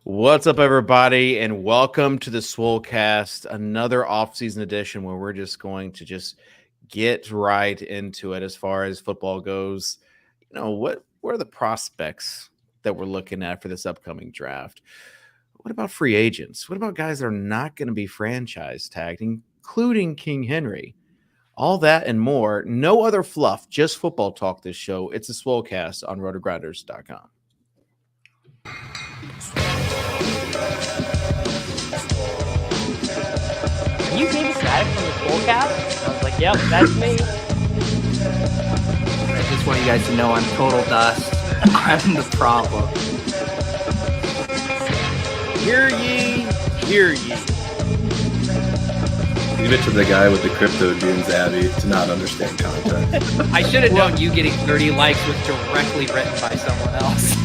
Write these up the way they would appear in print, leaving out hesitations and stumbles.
What's up, everybody, and welcome to the Swolecast, another off-season edition where we're just going to get right into it as far as football goes. What are the prospects that we're looking at for this upcoming draft? What about free agents? What about guys that are not going to be franchise tagged, including King Henry? All that and more. No other fluff, just football talk this show. It's a Swolecast on RotoGrinders.com. Are you Davis Maddox from the Swolecast? I was like, yep, that's me. I just want you guys to know I'm total dust. I'm the problem. Hear ye, hear ye. Leave it to the guy with the crypto dunes, Abby, to not understand content. I should have known you getting 30 likes was directly written by someone else.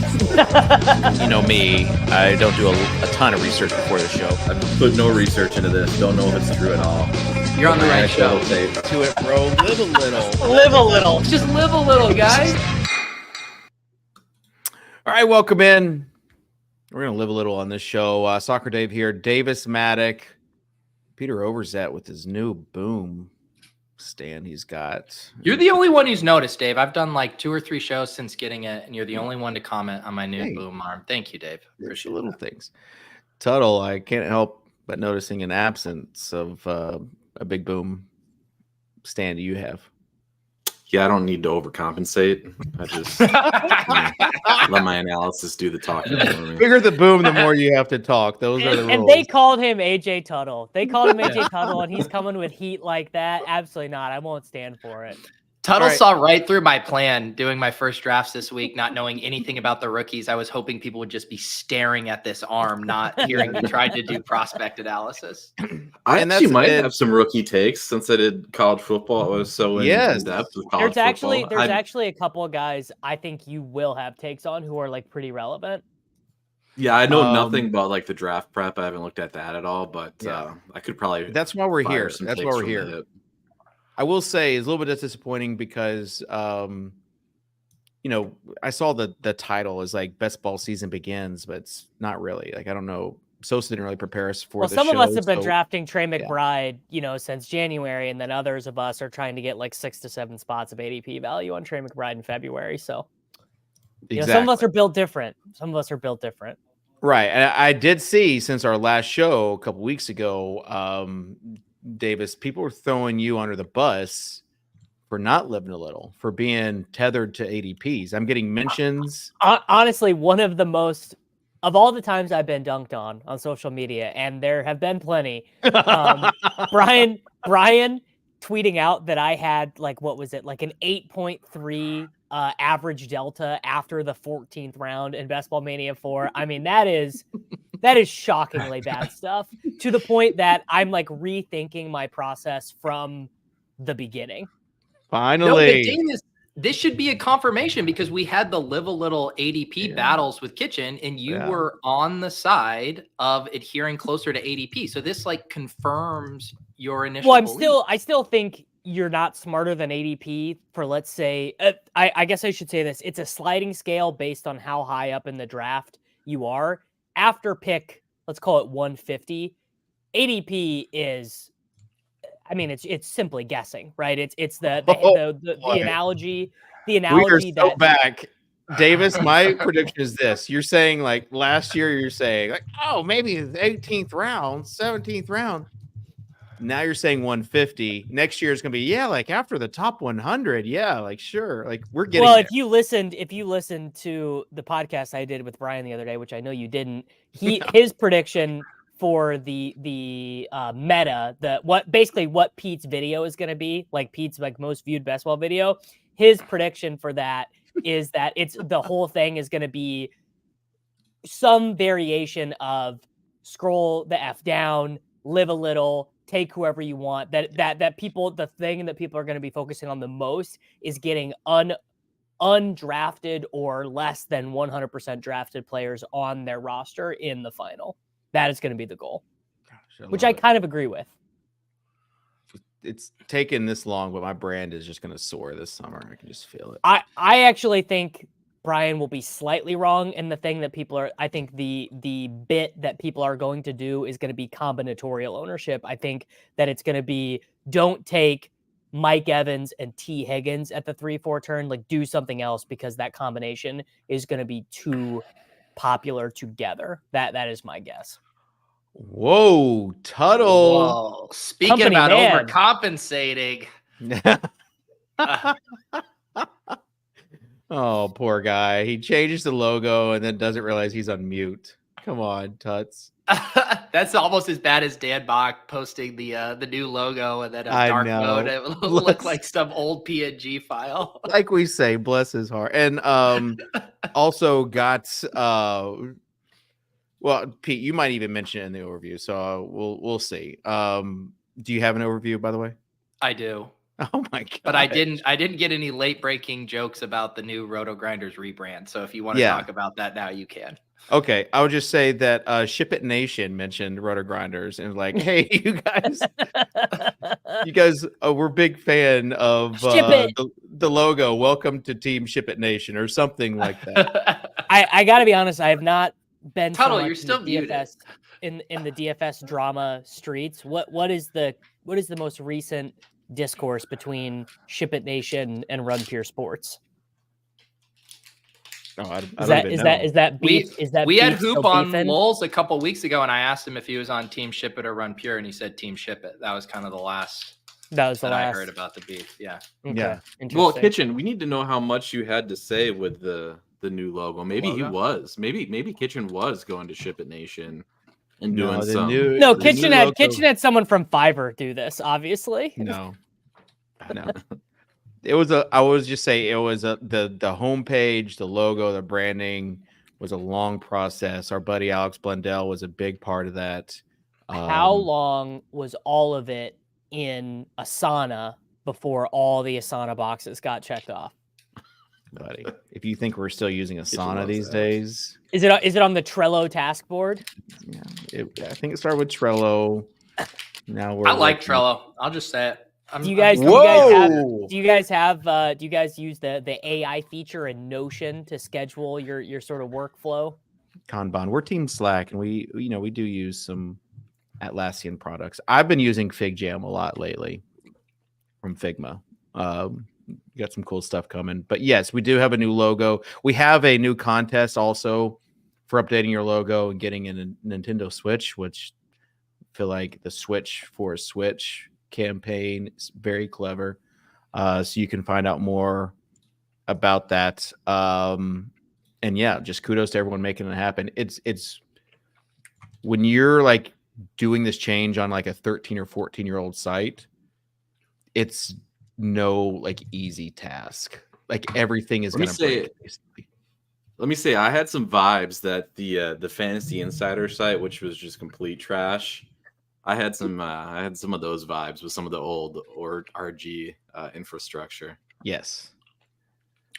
You know me, I don't do a ton of research before the show. I've put no research into this. Don't know if it's true at all. You're on the right show. To it, bro. Live a little. Live a little. Just live a little, guys. All right, welcome in. We're going to live a little on this show. Soccer Dave here. Davis Maddox. Peter Overzet with his new boom stand he's got. You're the only one who's noticed, Dave. I've done like 2 or 3 shows since getting it, and you're the only one to comment on my new boom arm. Thank you, Dave. Appreciate little things. Tuttle, I can't help but noticing an absence of a big boom stand you have. Yeah, I don't need to overcompensate. I just let my analysis do the talking for me. The bigger the boom, the more you have to talk. Those are the rules. And they called him AJ Tuttle. They called him AJ Tuttle, and he's coming with heat like that. Absolutely not. I won't stand for it. Tuttle saw right through my plan doing my first drafts this week, not knowing anything about the rookies. I was hoping people would just be staring at this arm, not hearing me try to do prospect analysis. I actually might have some rookie takes since I did college football. I was so in depth with college football. There's actually a couple of guys I think you will have takes on who are like pretty relevant. Yeah, I know nothing about like the draft prep. I haven't looked at that at all, but I could probably. That's why we're here. That's why we're here. I will say it's a little bit disappointing because, I saw the title is like best ball season begins, but it's not really. Like, I don't know. Sosa didn't really prepare us for the show. Some of us have been drafting Trey McBride, since January, and then others of us are trying to get like 6 to 7 spots of ADP value on Trey McBride in February. So, some of us are built different. Right. And I did see since our last show a couple weeks ago, Davis, people were throwing you under the bus for not living a little, for being tethered to ADPs. I'm getting mentions. Honestly, one of the most of all the times I've been dunked on social media, and there have been plenty. Brian tweeting out that I had like an 8.3 average delta after the 14th round in Best Ball Mania 4. I mean, that is shockingly bad stuff, to the point that I'm like rethinking my process from the beginning. Finally. No, the thing is, this should be a confirmation because we had the live a little ADP battles with Kitchen, and you were on the side of adhering closer to ADP. So this like confirms your initial. Well, I still think you're not smarter than ADP for, let's say, I guess I should say this. It's a sliding scale based on how high up in the draft you are. After pick, let's call it 150, ADP is, I mean, it's simply guessing, right? It's the analogy. The analogy we are so back. Davis, my prediction is this. You're saying like last year, you're saying like, oh, maybe the 18th round, 17th round. Now you're saying 150. Next year is going to be, like after the top 100. Yeah, like sure. Like we're getting Well, there. if you listened to the podcast I did with Brian the other day, which I know you didn't, his prediction for the meta, what Pete's video is going to be, like Pete's like most viewed best ball video, his prediction for that is that the whole thing is going to be some variation of scroll the F down, live a little, take whoever you want. That people, the thing that people are going to be focusing on the most is getting undrafted or less than 100% drafted players on their roster in the final. That is going to be the goal, which I kind of agree with. It's taken this long, but my brand is just going to soar this summer. I can just feel it. I actually think Brian will be slightly wrong. And the thing that I think the bit that people are going to do is going to be combinatorial ownership. I think that it's going to be, don't take Mike Evans and T Higgins at the 3-4 turn, like do something else, because that combination is going to be too popular together. That is my guess. Whoa, Tuttle. Whoa. Speaking Company about man. overcompensating. Oh, poor guy. He changes the logo and then doesn't realize he's on mute. Come on, Tuts. That's almost as bad as Dan Bach posting the new logo and then a dark mode. It will look like some old PNG file. Like we say, bless his heart. And also got well, Pete, you might even mention it in the overview, so we'll see. Do you have an overview, by the way? I do. Oh my god! But I didn't get any late breaking jokes about the new RotoGrinders rebrand. So if you want to talk about that now, you can. Okay, I would just say that Ship It Nation mentioned RotoGrinders and like, hey, you guys, we're big fan of the logo. Welcome to Team Ship It Nation or something like that. I got to be honest, I have not been Tuttle, so much you're still in the DFS in the DFS drama streets. What is the most recent discourse between Ship It Nation and Run Pure Sports? Oh, I is that beef? We had Hoop on Lulz a couple weeks ago, and I asked him if he was on Team Ship It or Run Pure, and he said Team Ship It. That was kind of the last. That was the last I heard about the beef. Yeah. Okay. Yeah. Well, Kitchen, we need to know how much you had to say with the new logo. Maybe he was. Maybe Kitchen was going to Ship It Nation and doing some. Kitchen had someone from Fiverr do this. Obviously. No. It was the homepage, the logo, the branding was a long process. Our buddy Alex Blundell was a big part of that. How long was all of it in Asana before all the Asana boxes got checked off? Buddy, if you think we're still using Asana these days, is it on the Trello task board? Yeah, I think it started with Trello. Now I like Trello. I'll just say it. Do you guys use the AI feature in Notion to schedule your sort of workflow? Kanban. We're Team Slack, and we do use some Atlassian products. I've been using FigJam a lot lately from Figma. Got some cool stuff coming. But yes, we do have a new logo. We have a new contest also for updating your logo and getting a Nintendo Switch, which I feel like the Switch for a Switch campaign is very clever. So you can find out more about that. And yeah, just kudos to everyone making it happen. It's when you're like doing this change on like a 13 or 14-year-old site, it's no like easy task. Like everything is going to break. Let me say, I had some vibes that the Fantasy Insider site, which was just complete trash. I had some of those vibes with some of the old RG infrastructure. Yes.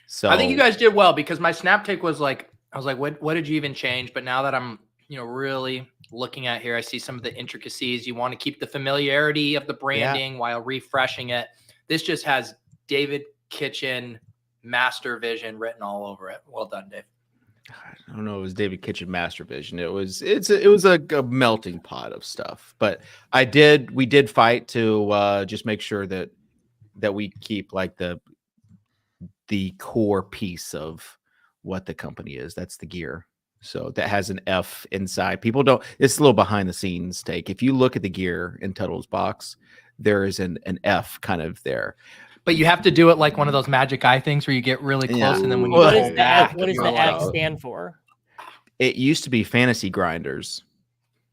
So I think you guys did well, because my snap take was like, I was like, what did you even change? But now that I'm, really looking at here, I see some of the intricacies. You want to keep the familiarity of the branding while refreshing it. This just has David Kitchen Master Vision written all over it. Well done, Dave. I don't know. It was David Kitchen Master Vision. It was a melting pot of stuff. But we did fight to just make sure that we keep like the core piece of what the company is. That's the gear. So that has an F inside. People don't. It's a little behind the scenes take. If you look at the gear in Tuttle's box, there is an F kind of there. But you have to do it like one of those magic eye things where you get really close, and then when you what pull back, what does the F stand for? It used to be Fantasy Grinders.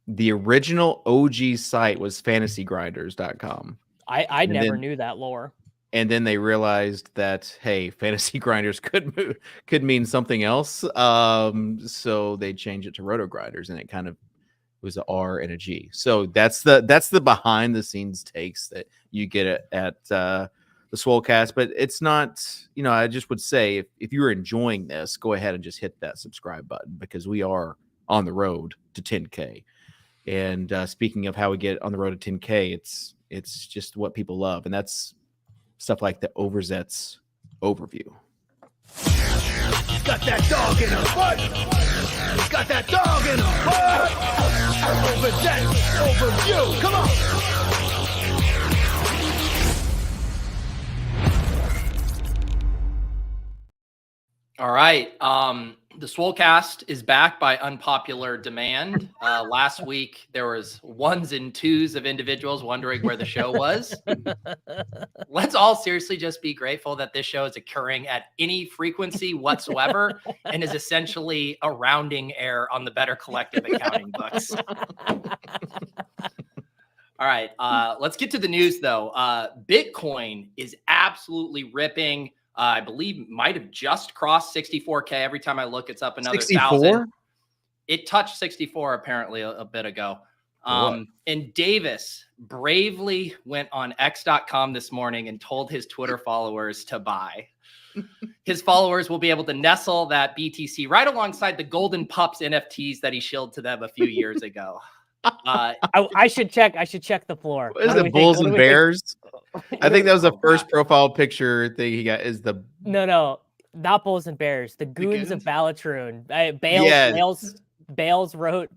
The original OG site was fantasygrinders.com. I never knew that lore. And then they realized that, hey, Fantasy Grinders could mean something else. So they changed it to RotoGrinders, and it kind of was an R and a G. So that's the behind the scenes takes that you get at the Swolecast. But it's not, I just would say if you're enjoying this, go ahead and just hit that subscribe button, because we are on the road to 10K. And speaking of how we get on the road to 10K, it's just what people love, and that's stuff like the Overzets overview. Got that dog in her butt. Got that dog in her butt. Over that, over you. Come on. All right. The Swolecast is back by unpopular demand. Last week, there was ones and twos of individuals wondering where the show was. Let's all seriously just be grateful that this show is occurring at any frequency whatsoever and is essentially a rounding error on the Better Collective accounting books. All right. Let's get to the news, though. Bitcoin is absolutely ripping. I believe might have just crossed 64K. Every time I look, it's up another 1,000. It touched 64 apparently a bit ago. And Davis bravely went on x.com this morning and told his Twitter followers to buy. His followers will be able to nestle that BTC right alongside the Golden Pups NFTs that he shilled to them a few years ago. I should check the floor. What is it, Bulls and Bears? I think that was the first profile picture thing he got. Is the no, not Bulls and Bears. The Goons of Ballatroon. Bales wrote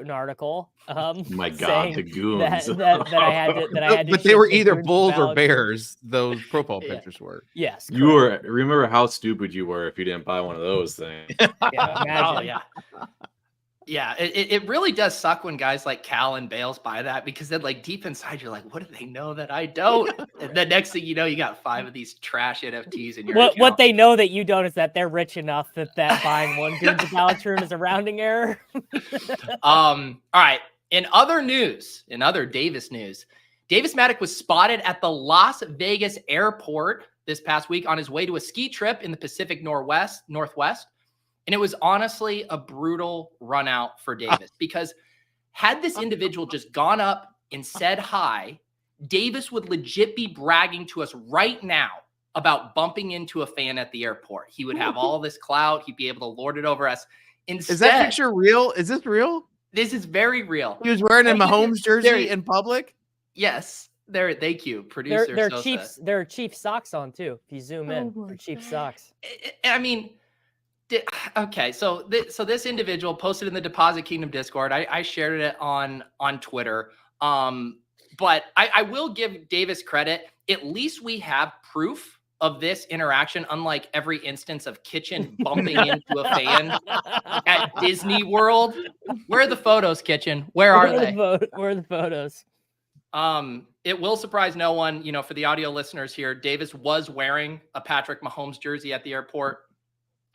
an article. My God, the Goons. that I had to. But they were either Bulls or Bears. Those profile pictures were. Yes. You were. Remember how stupid you were if you didn't buy one of those things. Yeah, it really does suck when guys like Cal and Bales buy that, because then like deep inside you're like, what do they know that I don't? And the next thing you know, you got 5 of these trash NFTs in your account. What they know that you don't is that they're rich enough that buying one Goons of Ballatroon is a rounding error. All right. In other Davis news, Davis Maddock was spotted at the Las Vegas airport this past week on his way to a ski trip in the Pacific Northwest. And it was honestly a brutal run out for Davis, because had this individual just gone up and said hi, Davis would legit be bragging to us right now about bumping into a fan at the airport. He would have all this clout. He'd be able to lord it over us. Instead, is that picture real? Is this real? This is very real. He was wearing a Mahomes jersey in public? Yes. Thank you, producer. There are Chiefs socks on too. If you zoom in, for Chiefs socks. I mean, okay, so this individual posted in the Deposit Kingdom Discord. I shared it on Twitter. But I will give Davis credit. At least we have proof of this interaction, unlike every instance of Kitchen bumping into a fan at Disney World. Where are the photos, Kitchen? Where are they? Where are the photos? It will surprise no one, for the audio listeners here. Davis was wearing a Patrick Mahomes jersey at the airport.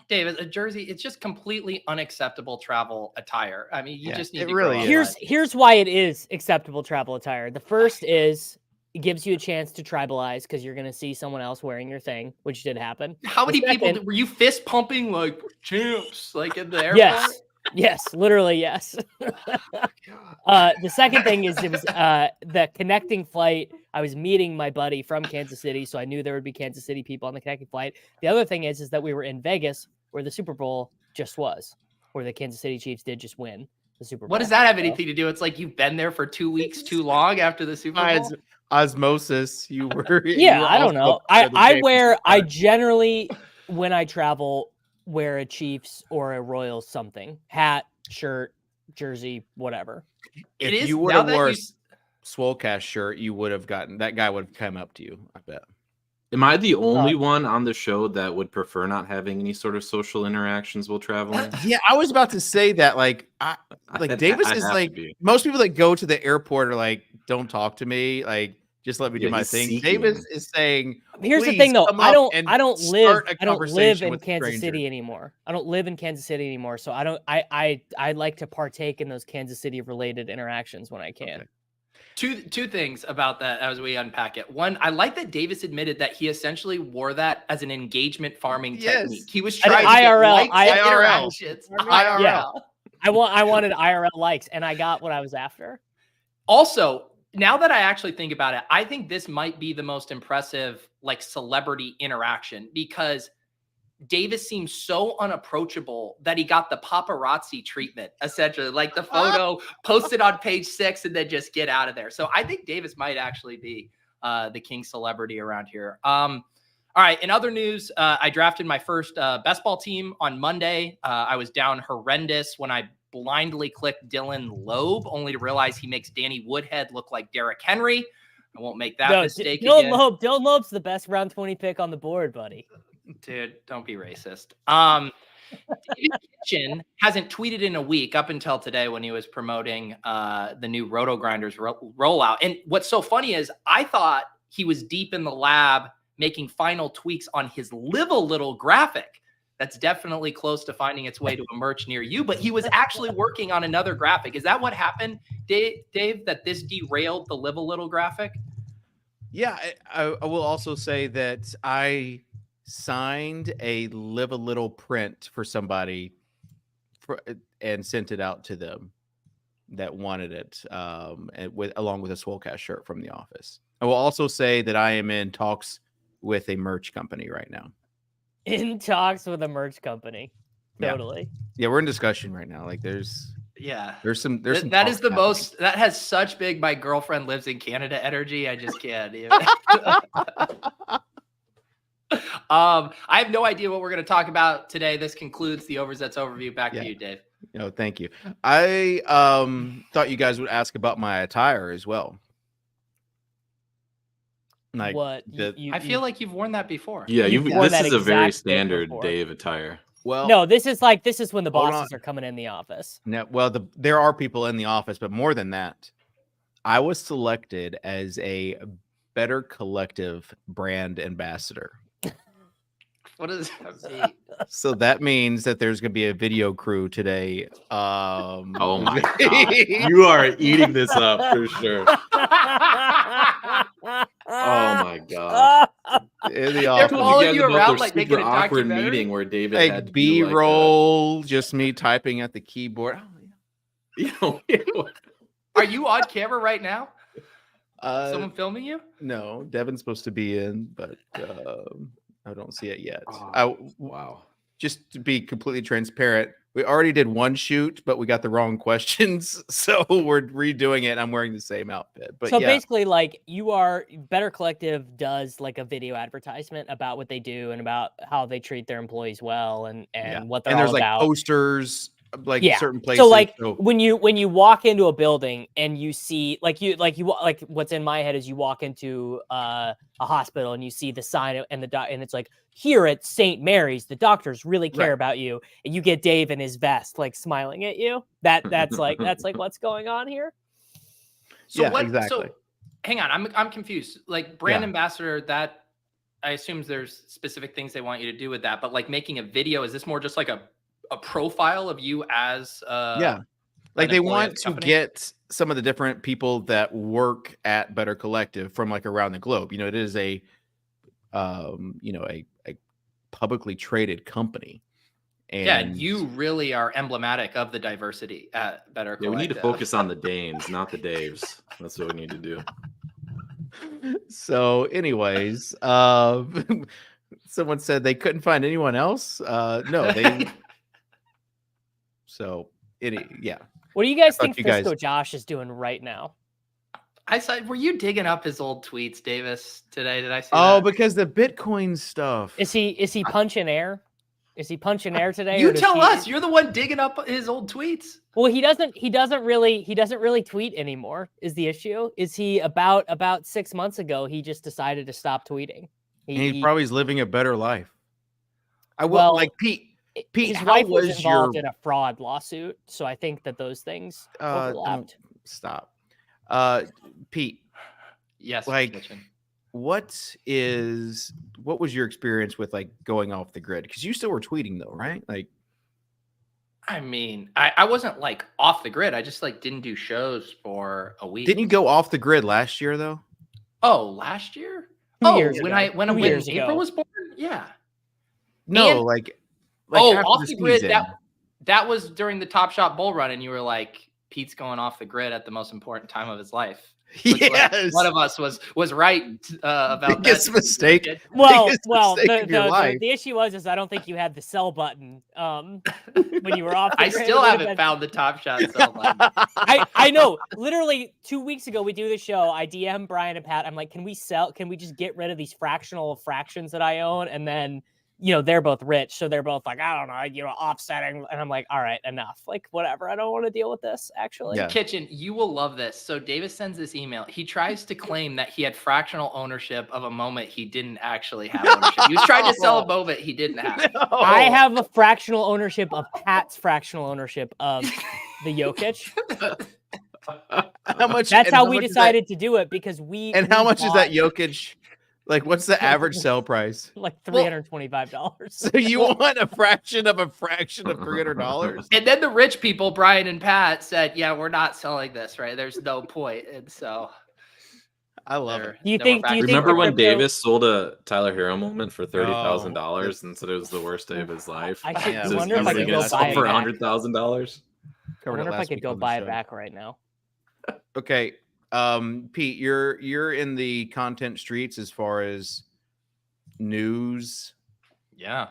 Davis, a jersey, it's just completely unacceptable travel attire. I mean, you just need to really Here's why it is acceptable travel attire. The first is it gives you a chance to tribalize, because you're going to see someone else wearing your thing, which did happen. How many people were you fist pumping like champs, like in the airport? Yes, literally, yes. The second thing is it was the connecting flight. I was meeting my buddy from Kansas City, so I knew there would be Kansas City people on the connecting flight. The other thing is that we were in Vegas, where the Super Bowl just was, where the Kansas City Chiefs did just win the Super Bowl. What does that have anything to do? It's like you've been there for 2 weeks too long after the Super Bowl. Osmosis, you were. Yeah, I don't know. I generally, when I travel, wear a Chiefs or a Royals something, hat, shirt, jersey, whatever. If you would have worn a Swolecast shirt, you would have gotten, that guy would have come up to you, I bet. Am I the only one on the show that would prefer not having any sort of social interactions while traveling? Yeah, I was about to say that. Davis is like, most people that go to the airport are like, don't talk to me. Like, just let me do my thing. Seeking. Davis is saying, here's the thing though, I don't live in Kansas City anymore. I don't live in Kansas City anymore. So I like to partake in those Kansas City related interactions when I can. Okay. Two things about that as we unpack it. One, I like that Davis admitted that he essentially wore that as an engagement farming technique. He was trying to IRL. IRL. Yeah. I wanted IRL likes, and I got what I was after. Also, now that I actually think about it, I think this might be the most impressive celebrity interaction, because Davis seems so unapproachable that he got the paparazzi treatment, essentially, like the photo posted on page 6 and then just get out of there. So I think Davis might actually be the king celebrity around here. All All right. In other news, I drafted my first best ball team on Monday. I was down horrendous when I blindly clicked Dylan Loeb, only to realize he makes Danny Woodhead look like Derrick Henry. I won't make that mistake again. Dylan Loeb's the best round 20 pick on the board, buddy. Dude, don't be racist. David Kitchen hasn't tweeted in a week up until today when he was promoting the new RotoGrinders rollout. And what's so funny is I thought he was deep in the lab making final tweaks on his Live a Little graphic. That's definitely close to finding its way to a merch near you, but he was actually working on another graphic. Is that what happened, Dave, that this derailed the Live a Little graphic? Yeah, I will also say that I signed a Live a Little print for somebody and sent it out to them that wanted it, along with a Swolecast shirt from the office. I will also say that I am in talks with a merch company right now. In talks with a merch company. Totally. Yeah, we're in discussion right now. Like there's some that is the most that has such big my girlfriend lives in Canada energy. I just can't even. I have no idea what we're going to talk about today. This concludes the Overzets overview. Back to you, Dave. No, thank you. I thought you guys would ask about my attire as well. Like what? I feel like you've worn that before. Yeah, this is a very standard Dave attire. Well, no, this is when the bosses are coming in the office. No, well, there are people in the office, but more than that, I was selected as a Better Collective brand ambassador. What does that mean? So that means that there's going to be a video crew today. Oh my God. You are eating this up for sure. Oh my God. In the office. They're following you around like making an awkward documentary? meeting where David Like had to B-roll, just me typing at the keyboard. Are you on camera right now? Someone filming you? No, Devin's supposed to be in, but I don't see it yet. Wow. Just to be completely transparent, we already did one shoot, but we got the wrong questions, so we're redoing it. I'm wearing the same outfit. But so basically, like Better Collective does like a video advertisement about what they do and about how they treat their employees well and what they're all there's about. Like posters, like certain places. So like when you walk into a building and you see like what's in my head is you walk into a hospital and you see the sign and and it's like, here at St. Mary's, the doctors really care about you, and you get Dave in his vest like smiling at you. That's like what's going on here. So exactly. So hang on, I'm confused. Like brand ambassador, that I assume there's specific things they want you to do with that, but like making a video, is this more just like a profile of you as like they want to get some of the different people that work at Better Collective from like around the globe. You know, it is a a publicly traded company, and you really are emblematic of the diversity at Better Collective. We need to focus on the Danes, not the Daves. That's what we need to do. So anyways, someone said they couldn't find anyone else. No, they So What do you guys think Fisco Josh is doing right now? I saw. Were you digging up his old tweets, Davis, today? Did I see? Oh, that? Because the Bitcoin stuff. Is he punching air? Is he punching air today? You tell us. You're the one digging up his old tweets. Well, he doesn't really tweet anymore. Is the issue? Is he about 6 months ago? He just decided to stop tweeting. He probably is living a better life. Pete. His wife was involved in a fraud lawsuit, so I think that those things overlapped. Stop. Pete. Yes. Like, what was your experience with like going off the grid? Because you still were tweeting though, right? Like, I mean, I wasn't like off the grid. I just like didn't do shows for a week. Didn't you go off the grid last year though? Oh, last year? When April was born? Yeah. No, like off the grid. That was during the Top Shot Bull Run, and you were like, Pete's going off the grid at the most important time of his life. Looks like Yes. one of us was right about Biggest that. mistake. Well, Biggest well, mistake of your life. the issue was I don't think you had the sell button when you were off. I still haven't found the Top Shot sell button. I know. Literally 2 weeks ago, we do the show. I DM Brian and Pat. I'm like, can we just get rid of these fractional fractions that I own? And then, they're both rich. So they're both like, I don't know, offsetting. And I'm like, all right, enough. Like, whatever. I don't want to deal with this, actually. Yeah. Kitchen, you will love this. So Davis sends this email. He tries to claim that he had fractional ownership of a moment he didn't actually have ownership. He was trying to sell a moment he didn't have. No. I have a fractional ownership of Pat's fractional ownership of the Jokic. How much? That's and how how we much is decided to do it because we. And how we much is that bought, Jokic? Like, what's the average sell price? Like $325. So you want a fraction of $300? And then the rich people, Brian and Pat, said, yeah, we're not selling this, right? There's no point. And so I love it. Do you think Remember the when crypto- Davis sold a Tyler Hero moment for $30,000 and said it was the worst day of his life? I should- Yeah, I it was wonder if I everything could go else buy it for back. $100,000. I wonder if I could go buy it back right now. Okay, Pete, you're in the content streets as far as news, yeah,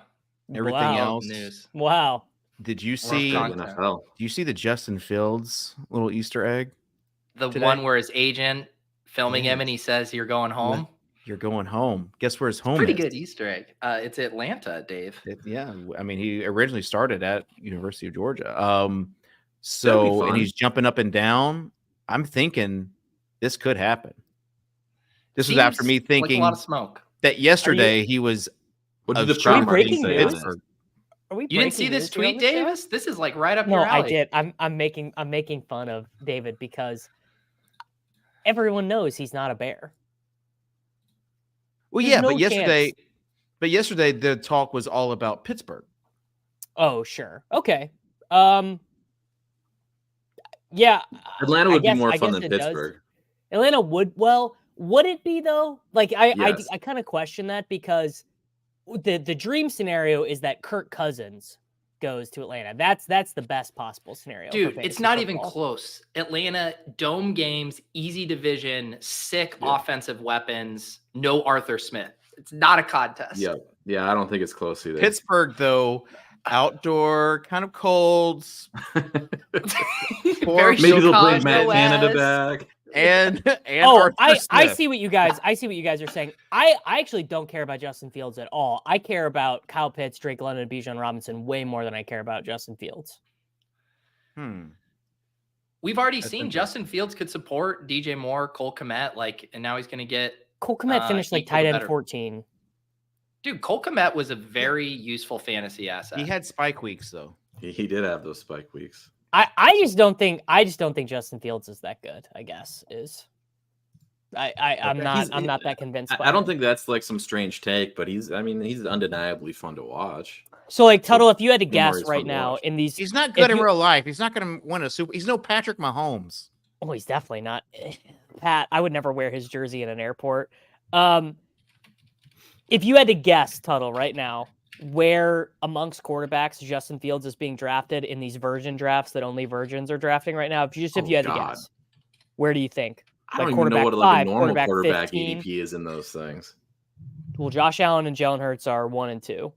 everything Wow. else. News. Wow. Did you see? content. NFL. Do you see the Justin Fields little Easter egg? The Today? one where his agent filming him Yes. and he says, you're going home. You're going home. Guess where his home Pretty is? good Easter egg. It's Atlanta, Dave. Yeah, I mean, he originally started at University of Georgia. That'd So be and fun. he's jumping up and down. I'm thinking this could happen. This was after me Seems like thinking a lot of smoke. that yesterday he was. What did the of Prime Sharp breaking say news? on it? Pittsburgh. Are we You didn't see breaking this news here on tweet, the show? Davis? This is like right up No, your alley. I did. I'm making fun of David because everyone knows he's not a bear. Well, There's yeah, no but yesterday the talk was all about Pittsburgh. Oh, sure. Okay. Yeah. Atlanta I would guess- be more I fun guess than it does. Pittsburgh. Atlanta would it be though? Like Yes. I kind of question that because the dream scenario is that Kirk Cousins goes to Atlanta. That's the best possible scenario. for Dude, it's fantasy not even football. close. Atlanta, dome games, easy division, sick Yeah. offensive weapons, no Arthur Smith. It's not a contest. Yeah. Yeah, I don't think it's close either. Pittsburgh, though, outdoor, kind of cold, Very Maybe they'll Chicago bring Matt Canada as- back. and Oh, Arthur I Smith. see what you guys are saying. I actually don't care about Justin Fields at all. I care about Kyle Pitts, Drake London, and Bijan Robinson way more than I care about Justin Fields. We've already That's seen interesting. Justin Fields could support DJ Moore, Cole Kmet, and now he's going to get. Cole Kmet finished like equal tight to end better. 14. Dude, Cole Kmet was a very useful fantasy asset. He had spike weeks, though. He did have those spike weeks. I just don't think Justin Fields is that good. I guess is. I'm not that convinced. by I don't him. think that's like some strange take, but he's undeniably fun to watch. So. Like Tuttle, if you had to Bijan Moore guess is right fun to now watch. in these, He's not If good in you- real life. He's not going to win a super. He's no Patrick Mahomes. oh, he's definitely not. Pat, I would never wear his jersey in an airport. If you had to guess, Tuttle, right now, where amongst quarterbacks Justin Fields is being drafted in these virgin drafts that only virgins are drafting right now, if you had to God. guess, where do you think? I Like don't even know quarterback what like five, a normal quarterback quarterback 15. ADP is in those things. Well, Josh Allen and Jalen Hurts are 1 and 2.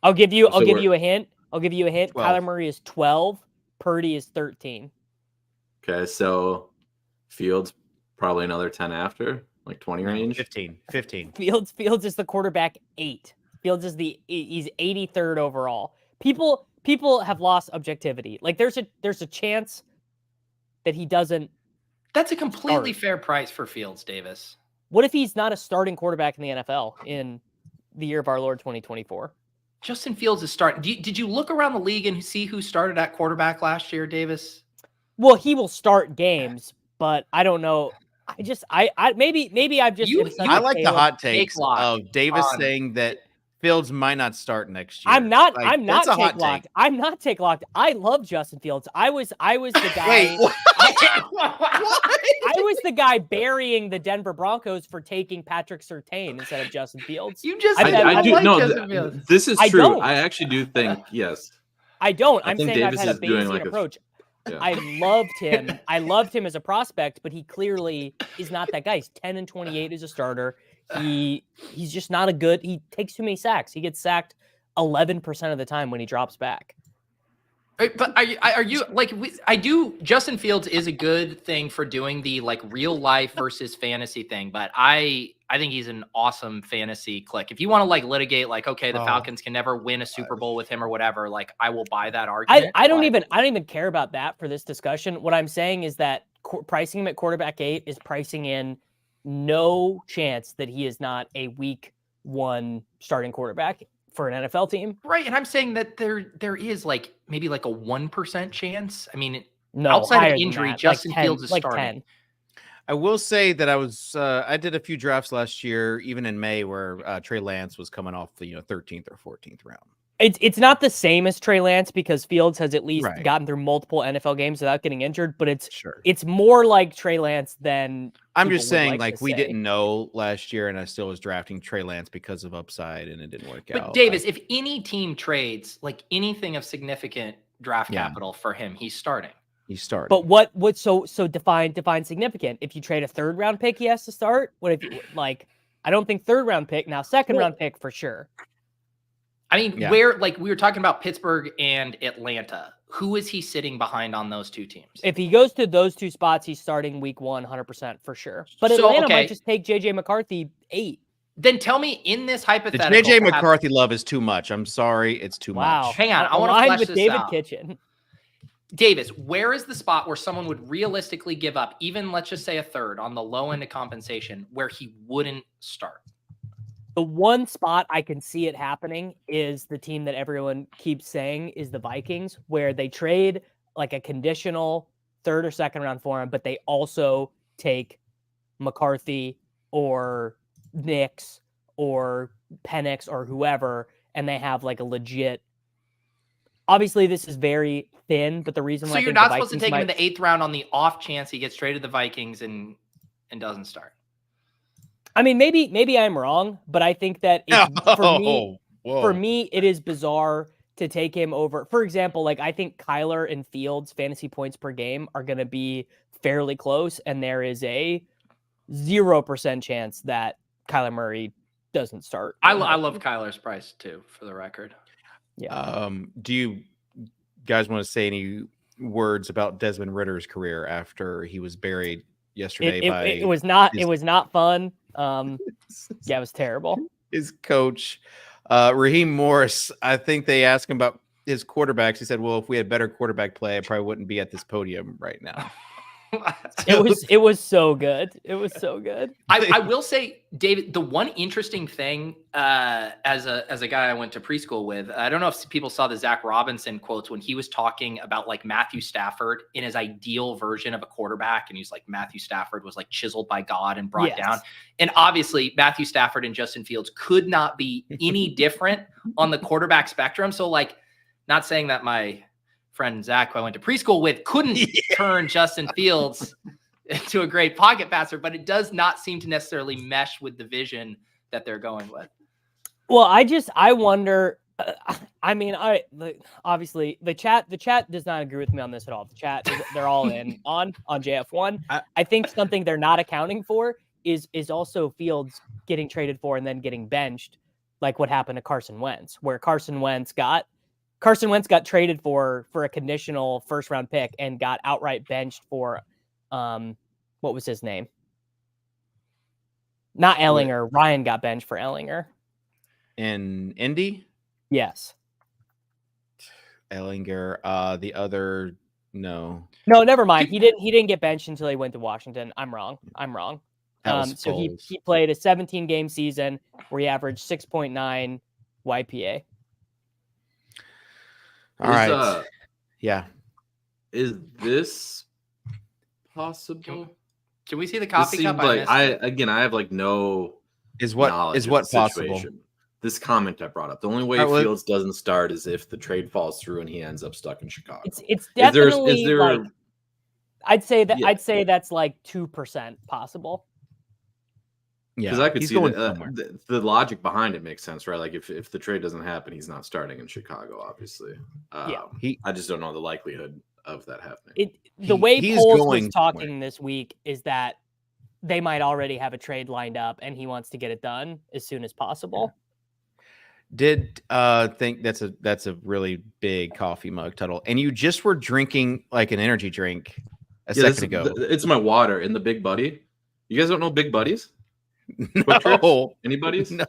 I'll give you So you a hint. 12. Kyler Murray is 12. Purdy is 13. Okay, so Fields probably another 10 after, like 20 range. 15. Fields is the quarterback 8. Fields is he's 83rd overall. People have lost objectivity. Like there's a chance that he doesn't. That's a completely Start. fair price for Fields, Davis. What if he's not a starting quarterback in the NFL in the year of our Lord 2024? Justin Fields is starting. Did you look around the league and see who started at quarterback last year, Davis? Well, he will start games, but I don't know. Maybe I've just. You- been such I a like the Caleb- hot takes lock of Davis on- saying that Fields might not start next year. I'm not That's a hot take locked. take. I'm not take locked. I love Justin Fields. I was the guy. Wait, what? I was the guy burying the Denver Broncos for taking Patrick Surtain instead of Justin Fields. You just I- said I do- like no, Justin Fields. this is I true. don't. I actually do think yes. I don't. I I'm think saying Davis I've had a is doing Bayesian like a- approach. Yeah. I loved him. I loved him as a prospect, but he clearly is not that guy. He's 10-28 as a starter. He's just not a good. He takes too many sacks. He gets sacked 11% of the time when he drops back. But are you like I do? Justin Fields is a good thing for doing the like real life versus fantasy thing, but I think he's an awesome fantasy click. If you want to like litigate, like okay, the Falcons can never win a Super Bowl with him or whatever, like I will buy that argument. I don't even care about that for this discussion. What I'm saying is that pricing him at quarterback 8 is pricing in no chance that he is not a week 1 starting quarterback for an NFL team. Right. And I'm saying that there is like maybe like a 1% chance. I mean, no, outside of injury, Justin Fields is like starting. 10. I will say that I did a few drafts last year, even in May, where Trey Lance was coming off the 13th or 14th round. It's not the same as Trey Lance because Fields has at least Right. gotten through multiple NFL games without getting injured, but it's Sure. it's more like Trey Lance than I'm people just would saying, like to we say. didn't know last year, and I still was drafting Trey Lance because of upside, and it didn't work out. But Davis, if any team trades like anything of significant draft capital for him, he's starting. He started. But what so define significant? If you trade a 3rd round pick, he has to start. What if like I don't think 3rd round pick, now 2nd round pick for sure. I mean, where like we were talking about Pittsburgh and Atlanta, who is he sitting behind on those two teams? If he goes to those 2 spots, he's starting week 1, 100% for sure. But Atlanta might just take JJ McCarthy 8. Then tell me in this the hypothetical. JJ McCarthy love is too much. I'm sorry, it's too much. Hang on, I want to flesh with this David out. Kitchen. Davis, where is the spot where someone would realistically give up, even let's just say a 3rd on the low end of compensation, where he wouldn't start? The one spot I can see it happening is the team that everyone keeps saying is the Vikings, where they trade like a conditional 3rd or 2nd round for him, but they also take McCarthy or Nix or Penix or whoever, and they have like a legit. Obviously, this is very thin, but the reason why so you're not supposed to take him in the 8th round on the off chance he gets traded to the Vikings and doesn't start. I mean, maybe I'm wrong, but I think that for me, it is bizarre to take him over. For example, like I think Kyler and Fields' fantasy points per game are going to be fairly close, and there is a 0% chance that Kyler Murray doesn't start. I love Kyler's price too, for the record. Yeah. Do you guys want to say any words about Desmond Ritter's career after he was buried yesterday? It was not fun. Yeah, it was terrible. His coach, Raheem Morris, I think they asked him about his quarterbacks. He said, well, if we had better quarterback play, I probably wouldn't be at this podium right now. It was so good. It was so good. I will say, David, the one interesting thing as a guy I went to preschool with, I don't know if people saw the Zach Robinson quotes when he was talking about like Matthew Stafford in his ideal version of a quarterback. And he's like, Matthew Stafford was like chiseled by God and brought down. And obviously Matthew Stafford and Justin Fields could not be any different on the quarterback spectrum. So like, not saying that my friend Zach, who I went to preschool with, couldn't turn Justin Fields into a great pocket passer, but it does not seem to necessarily mesh with the vision that they're going with. Well, I wonder. I mean, obviously the chat does not agree with me on this at all. The chat, they're all in on JF1. I think something they're not accounting for is also Fields getting traded for and then getting benched, like what happened to Carson Wentz, where Carson Wentz got traded for a conditional 1st round pick and got outright benched for, what was his name? Not Ellinger. Ryan got benched for Ellinger. In Indy? Yes. Ellinger. The other, no, never mind. He didn't get benched until he went to Washington. I'm wrong. So he played a 17 game season where he averaged 6.9 YPA. All right. Yeah. Is this possible? Can we see the coffee cup? Like I have like no is what possible. This comment I brought up. The only way Fields doesn't start is if the trade falls through and he ends up stuck in Chicago. It's definitely is there like, I'd say that's like 2% possible. Yeah, because I could see the logic behind it makes sense, right? Like if the trade doesn't happen, he's not starting in Chicago, obviously. I just don't know the likelihood of that happening. The way he's Poles was going talking somewhere. this week is that they might already have a trade lined up, and he wants to get it done as soon as possible. Did think that's a really big coffee mug, Tuttle, and you just were drinking like an energy drink a second ago. It's my water in the Big Buddy. You guys don't know Big Buddies? No, Trips? Anybody's? no.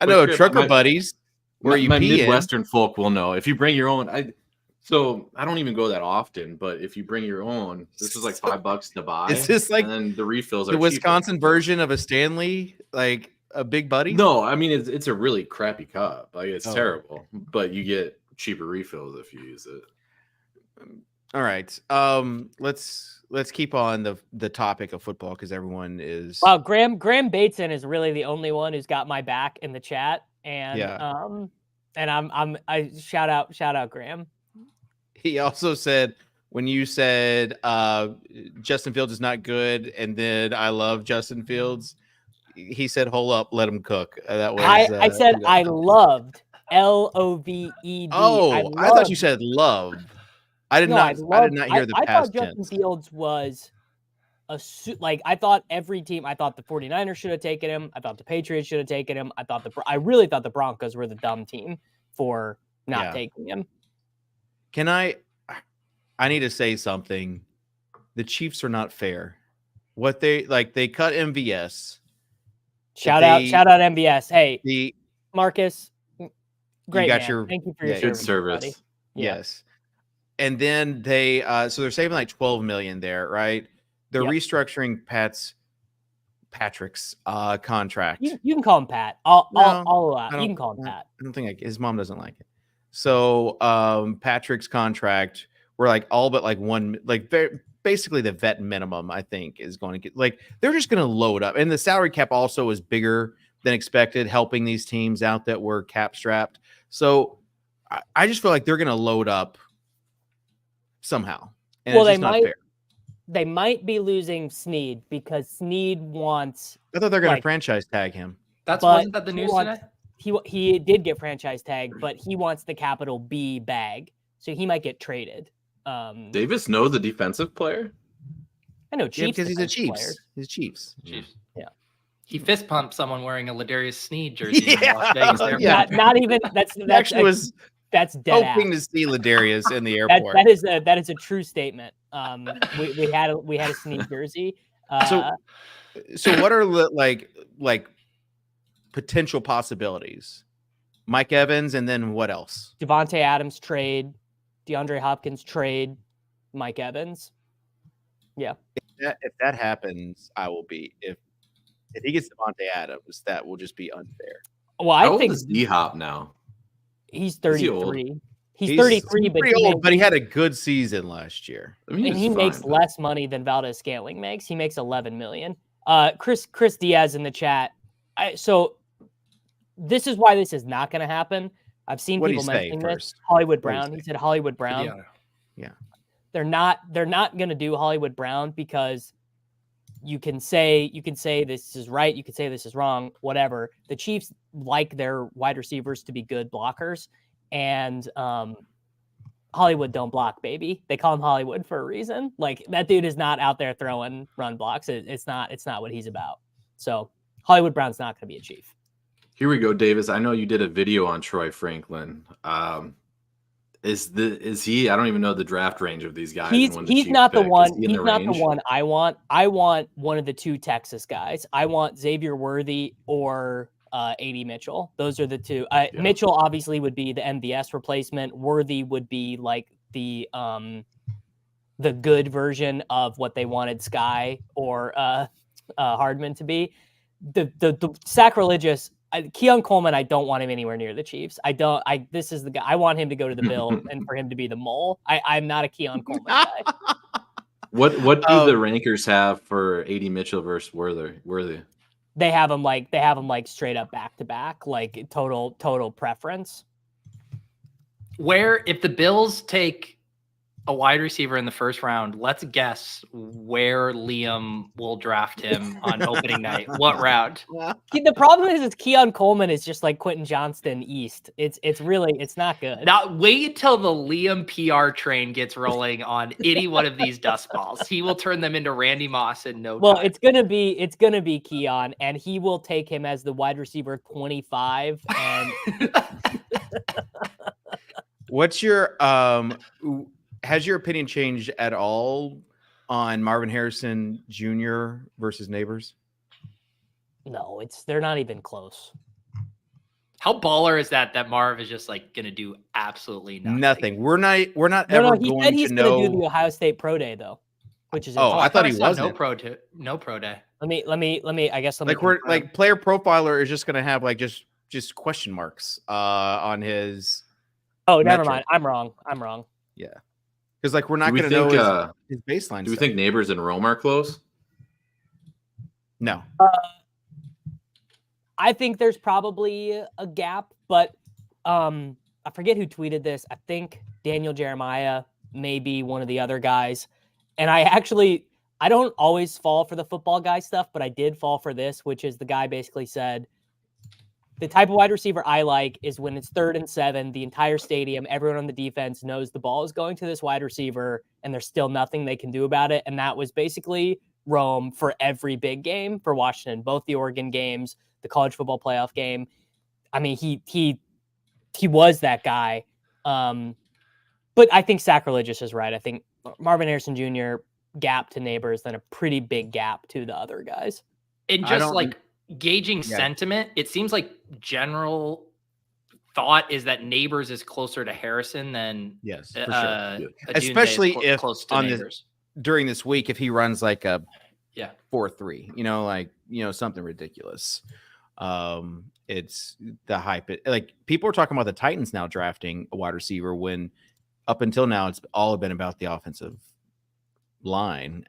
I know Quick Trip, trucker buddies where you my pee Midwestern folk will know. If you bring your own, so I don't even go that often, but if you bring your own, this is like $5 to buy. Is this like and then the refills are the Wisconsin cheaper. version of a Stanley, like a Big Buddy? No, I mean it's a really crappy cup. Like it's Oh. terrible, but you get cheaper refills if you use it. All right. Let's keep on the topic of football because everyone is Wow, Graham Bateson is really the only one who's got my back in the chat, and I shout out Graham. He also said when you said Justin Fields is not good, and then I love Justin Fields. He said, "Hold up, let him cook." That was I said I loved LOVED. Oh, I thought you said love. I did not hear the I past thought Justin tense. Fields was I thought every team. I thought the 49ers should have taken him. I thought the Patriots should have taken him. I really thought the Broncos were the dumb team for not taking him. Can I need to say something. The Chiefs are not fair. What they cut MVS. Shout out MVS. Hey, Marcus, great got man. Thank you for your good service. service. Yes. And then they so they're saving like $12 million there, right? They're restructuring Patrick's contract. You can call him Pat. I'll allow. You can call him Pat. I don't think his mom doesn't like it. So Patrick's contract, we're like all but like one, like basically the vet minimum, I think, is going to get like they're just going to load up. And the salary cap also is bigger than expected, helping these teams out that were cap strapped. So I just feel like they're going to load up somehow. And it's just not fair. They might be losing Snead because Snead wants. I thought they're going to franchise tag him. Wasn't that the news today? He did get franchise tag, but he wants the capital B bag, so he might get traded. Davis knows a defensive player. I know Chiefs because he's a Chiefs. player. He's Chiefs. Yeah. He fist pumped someone wearing a Ladarius Sneed jersey in Las Vegas Airport. Not even that's actually was that's dead hoping ass. to see Ladarius in the airport. that is a true statement. We had a Snead jersey. So what are like potential possibilities? Mike Evans, and then what else? Devontae Adams trade, DeAndre Hopkins trade, Mike Evans. Yeah. If that happens, I will be if he gets Devontae Adams, that will just be unfair. Well, I How think old is D-Hop now? he's 33. He's 33, but but he had a good season last year. I mean, and he makes less money than Valdez Scantling makes. He makes $11 million. Chris Diaz in the chat. So this is why this is not going to happen. I've seen people mentioning this. Hollywood Brown. He said Hollywood Brown. Yeah. They're not going to do Hollywood Brown because you can say this is right, you can say this is wrong, whatever. The Chiefs like their wide receivers to be good blockers, and Hollywood don't block, baby. They call him Hollywood for a reason. Like, that dude is not out there throwing run blocks. It's not what he's about. So Hollywood Brown's not going to be a Chief. Here we go, Davis. I know you did a video on Troy Franklin. Is he? I don't even know the draft range of these guys. He's not the one. He's not the one I want. I want one of the two Texas guys. I want Xavier Worthy or AD Mitchell. Those are the two. Mitchell obviously would be the MVS replacement. Worthy would be like the good version of what they wanted Sky or Hardman to be. The sacrilegious. Keon Coleman, I don't want him anywhere near the Chiefs. This is the guy. I want him to go to the Bills and for him to be the mole. I'm not a Keon Coleman guy. What do the rankers have for AD Mitchell versus Worthy? They have him like straight up back to back, like total preference. Where if the Bills take a wide receiver in the first round. Let's guess where Liam will draft him on opening night. What round? The problem is Keon Coleman is just like Quentin Johnston East. It's not good. Now wait until the Liam PR train gets rolling on any one of these dust balls. He will turn them into Randy Moss in no time. It's gonna be Keon, and he will take him as the wide receiver 25. And what's your has your opinion changed at all on Marvin Harrison Jr. versus Neighbors? No, they're not even close. How baller is that Marv is just like gonna do absolutely nothing? We're not He said he's gonna do the Ohio State Pro Day though, which is I thought he wasn't. No pro day. Let me. I guess like player profiler is just gonna have like just question marks on his. Oh, never mind. I'm wrong. Yeah, because like we're not gonna know his baseline. Do we think Neighbors and Rome are close? No. I think there's probably a gap, but I forget who tweeted this. I think Daniel Jeremiah may be one of the other guys. And I don't always fall for the football guy stuff, but I did fall for this, which is the guy basically said, the type of wide receiver I like is when it's 3rd and 7, the entire stadium, everyone on the defense knows the ball is going to this wide receiver and there's still nothing they can do about it. And that was basically Rome for every big game for Washington, both the Oregon games, the college football playoff game. I mean, he was that guy. But I think Sacrilegious is right. I think Marvin Harrison Jr. gap to Neighbors, then a pretty big gap to the other guys. And just like gauging sentiment, it seems like general thought is that Neighbors is closer to Harrison than for sure. Especially if close to on Neighbors. During this week, if he runs like a 4.3, something ridiculous. It's the hype. Like people are talking about the Titans now drafting a wide receiver when up until now it's all been about the offensive line.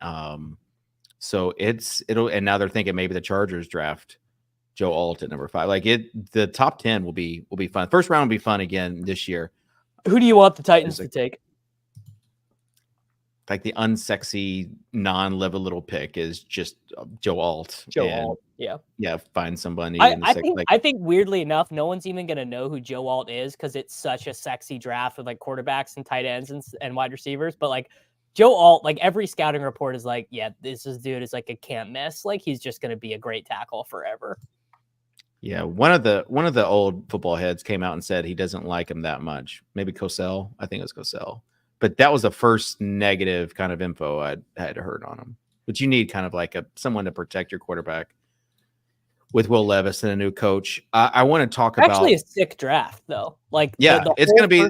So and now they're thinking maybe the Chargers draft Joe Alt at number 5. Like the top 10 will be fun. First round will be fun again this year. Who do you want the Titans to take? Like the unsexy, non-level little pick is just Joe Alt. Alt, yeah. Find somebody. I think weirdly enough, no one's even gonna know who Joe Alt is because it's such a sexy draft with like quarterbacks and tight ends and wide receivers. But like Joe Alt, like every scouting report is like, yeah, this dude is like a can't miss. Like he's just gonna be a great tackle forever. Yeah, one of the old football heads came out and said he doesn't like him that much. Maybe Cosell. I think it was Cosell. But that was the first negative kind of info I had heard on him. But you need kind of like someone to protect your quarterback with Will Levis and a new coach. I want to talk about actually a sick draft though. Like it's going to be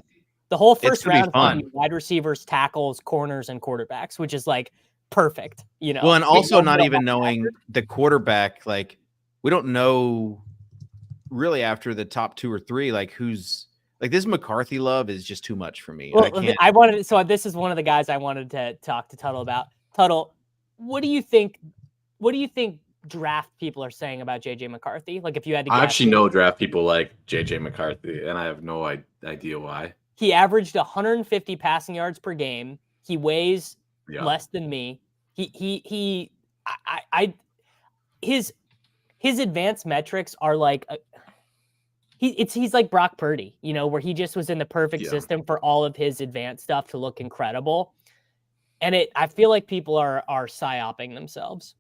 the whole first round fun. Wide receivers, tackles, corners, and quarterbacks, which is like perfect. Well, and also not even knowing the quarterback. Like we don't know really after the top 2 or 3. Like who's. Like this McCarthy love is just too much for me. So this is one of the guys I wanted to talk to Tuttle about. Tuttle, what do you think draft people are saying about JJ McCarthy? Like if you had to guess. I actually know draft people like JJ McCarthy, and I have no idea why. He averaged 150 passing yards per game. He weighs less than me. His advanced metrics are like he's like Brock Purdy, where he just was in the perfect system for all of his advanced stuff to look incredible. And I feel like people are psyoping themselves.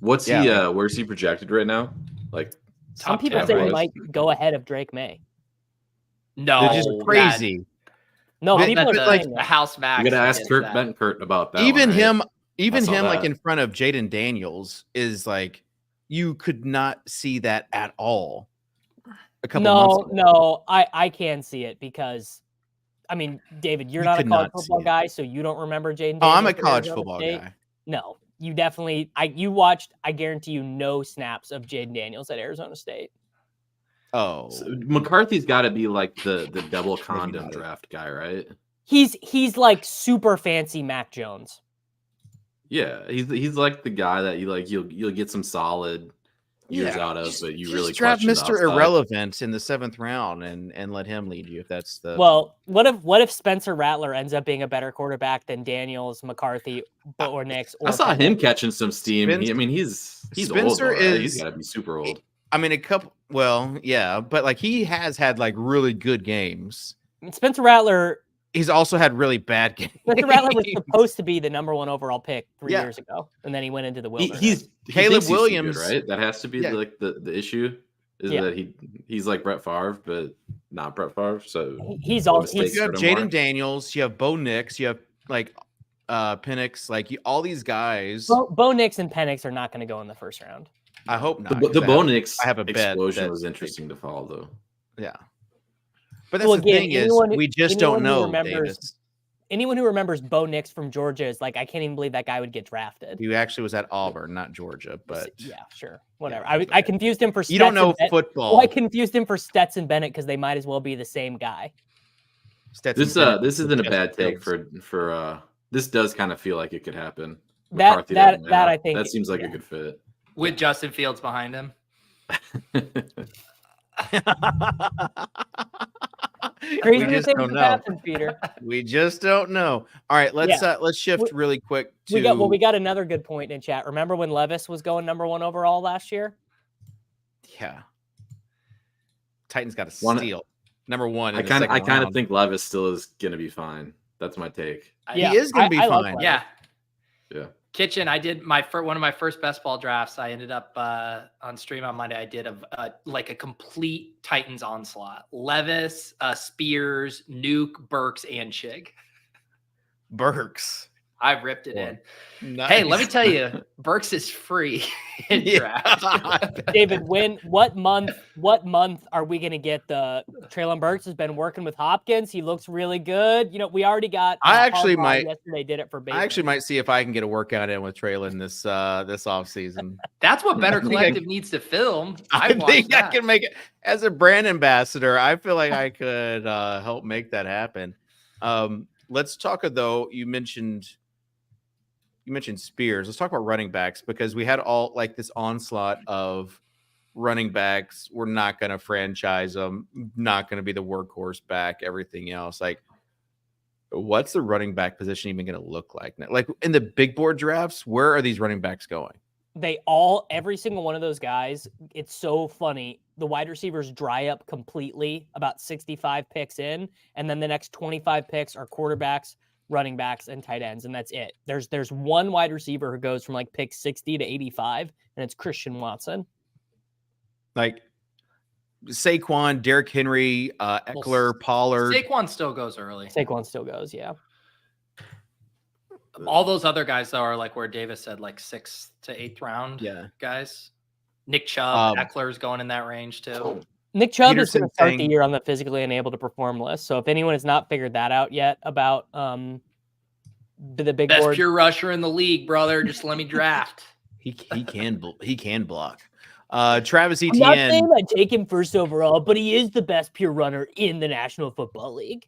What's where's he projected right now? Like some people say he might go ahead of Drake May. No, they're just crazy. People are like a house max. You gotta ask Kurt Benkert about that. Even him, like in front of Jaden Daniels is like you could not see that at all. No, I can see it because, I mean, David, you're not a college football guy, so you don't remember Jaden. Oh, I'm a college football guy. No, you definitely. You watched. I guarantee you, no snaps of Jaden Daniels at Arizona State. Oh, so McCarthy's got to be like the double condom draft guy, right? He's like super fancy Mac Jones. Yeah, he's like the guy that you'll get some solid years out of, but you really draft clutched it Mr. outside. Irrelevant in the 7th round and let him lead you if that's the Well, what if Spencer Rattler ends up being a better quarterback than Daniels, McCarthy, or Nix? Or I saw Penix? him catching some steam. He's Spencer old, though, right? is- He's got to be super old. I mean, but like he has had like really good games. Spencer Rattler. He's also had really bad games. Spencer Rattler was supposed to be the #1 overall pick 3 Yeah. years ago, and then he went into the wilderness. He Caleb thinks he's too Williams- good, right? That has to be like the issue is Yeah. that he's like Brett Favre, but not Brett Favre. So He's all mistakes You have for Lamar. Jaden Daniels, you have Bo Nix, you have like Penix, like all these guys. Bo Nix and Penix are not going to go in the first round. I hope not. The 'cause Bo Nix I have a bet explosion that- was interesting to follow, though. Yeah. But that's Well, the again, thing is, anyone- we just don't anyone who know, remembers- Davis. Anyone who remembers Bo Nix from Georgia is like, I can't even believe that guy would get drafted. He actually was at Auburn, not Georgia, but Yeah, sure, whatever. Yeah, I confused him for. you don't know Stetson Ben- football. Well, I confused him for Stetson Bennett because they might as well be the same guy. Stetson This Bennett this was isn't a just bad take Fields. for this does kind of feel like it could happen. That McCarthy doesn't that I have- think that seems like yeah. a good fit. With Justin Fields behind him. Crazy We just things don't have know. happened, Peter. We just don't know. All right, let's shift We- really quick to We got another good point in chat. Remember when Levis was going #1 overall last year? yeah. Titans got to Wanna- steal #1. I kind of think Levis still is gonna be fine. That's my take. He is going to be I love fine. Levis. Yeah. Yeah. Kitchen, I did one of my first best ball drafts. I ended up on stream on Monday. I did like a complete Titans onslaught: Levis, Spears, Nuke, Burks, and Chig. Burks. I ripped it Boy. in. Nice. Hey, let me tell you, Burks is free in draft. David, what month are we going to get the Traylon Burks has been working with Hopkins? He looks really good. You know, we already got. I actually Harbaugh might- yesterday did it for Bateman. I actually might see if I can get a workout in with Traylon this offseason. That's what Better I think Collective needs to film. I I'd watch think I that. can make it as a brand ambassador. I feel like I could help make that happen. Let's talk though. You mentioned Spears. Let's talk about running backs because we had all like this onslaught of running backs. We're not going to franchise them. Not going to be the workhorse back. Everything else, like, what's the running back position even going to look like? Like in the big board drafts, where are these running backs going? Every single one of those guys, it's so funny. The wide receivers dry up completely about 65 picks in, and then the next 25 picks are quarterbacks, running backs, and tight ends, and that's it. There's one wide receiver who goes from like pick 60 to 85, and it's Christian Watson. Like Saquon, Derrick Henry, Eckler, Pollard. Saquon still goes early. Saquon still goes, yeah. All those other guys though are like where Davis said, like 6th to 8th round. Yeah. Guys. Nick Chubb, Um, Eckler's going in that range too. Nick Chubb is Peterson going to start the saying- year on the physically unable to perform list. So if anyone has not figured that out yet about the big Best board, pure rusher in the league, brother. Just let me draft. He can block. Travis I'm not saying Etienne. I take him first overall, but he is the best pure runner in the National Football League.